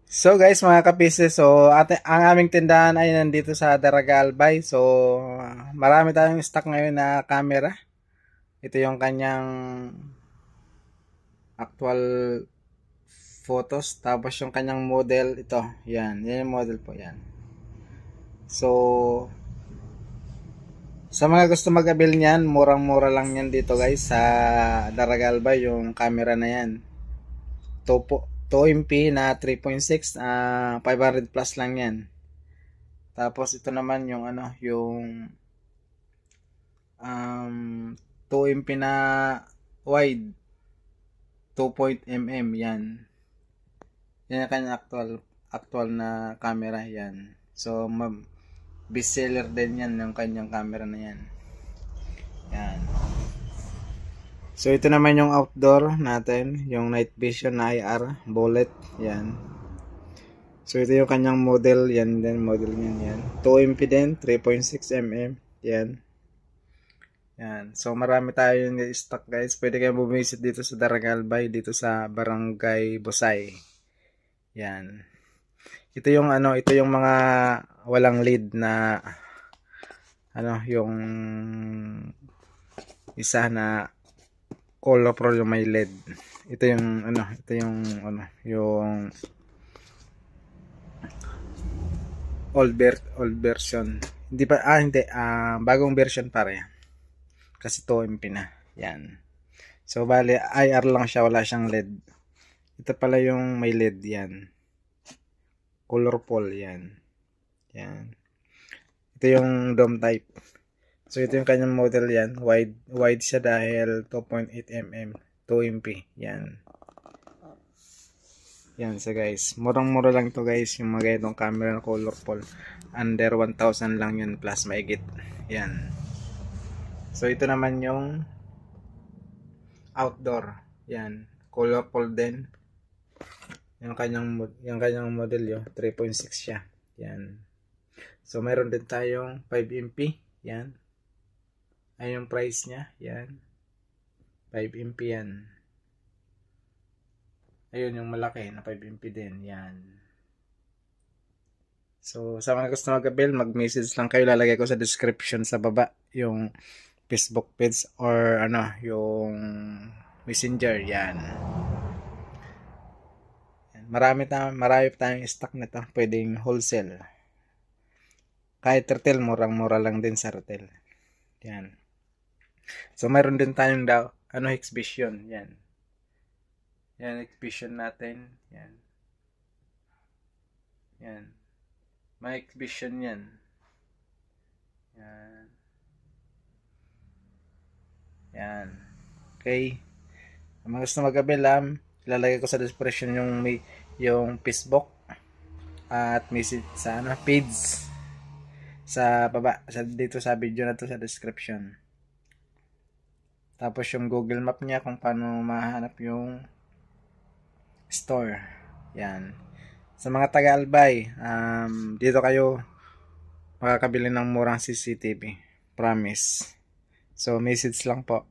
So guys, mga kapise, so ang aming tindahan ay nandito sa Daraga Albay. So marami tayong stock ngayon na camera. Ito yung kanyang actual photos. Tapos yung kanyang model, ito. Yan yung model po yan. So sa mga gusto mag-avail niyan, murang-mura lang yan dito guys sa Daraga Albay yung camera na yan. 2MP na 3.6, 500 plus lang yan. Tapos ito naman yung yung 2MP na wide 2.mm yan. Yan yung kanya actual na camera yan. So best seller din yan yung kanyang camera na yan. Yan. So ito naman yung outdoor natin, yung night vision na IR bullet yan. So ito yung kanyang model, yan din model niyan yan. 2MP din, 3.6mm yan. Yan. So marami tayong stock guys. Pwede kayong bumisit dito sa Daraga Albay, dito sa Barangay Busay. Yan. Ito yung ito yung mga walang lead na yung isa na color pro yung may LED. Ito yung yung old version. Hindi pa bagong version pare. Kasi 2MP na. Yan. So bali IR lang siya, wala siyang LED. Ito pala yung may LED yan. Colorful yan. Yan. Ito yung dome type. So ito yung kanyang model yan. Wide siya dahil 2.8mm. 2MP. Yan. Yan so guys. Murang-mura lang to guys. Yung mga ganitong camera na colorful. Under 1,000 lang yan plus maigit. Yan. So ito naman yung outdoor. Yan. Colorful din. Yung kanyang model yo. 3.6 siya. Yan. So mayroon din tayong 5MP. Yan. Ay yung price niya. Yan. 5MP yan. Ayun yung malaki na 5MP din. Yan. So sa mga gusto mag-avail, mag-message lang kayo. Lalagay ko sa description sa baba yung Facebook page or yung Messenger. Yan. Marami tayong stock nito. Pwedeng wholesale. Kahit retail, murang-mura lang din sa retail. Yan. So, mayroon din tayong exhibition. Yan. Yan, exhibition natin. Yan. Yan. May exhibition yan. Yan. Yan. Okay. Ang mga gusto mag-avail, ilalagay ko sa description yung Facebook at message sa page sa baba, dito sa video na to sa description. Tapos yung Google Map niya kung paano mahanap yung store. Yan. Sa mga taga-Albay, dito kayo makakabili ng murang CCTV. Promise. So, message lang po.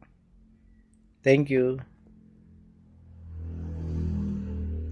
Thank you.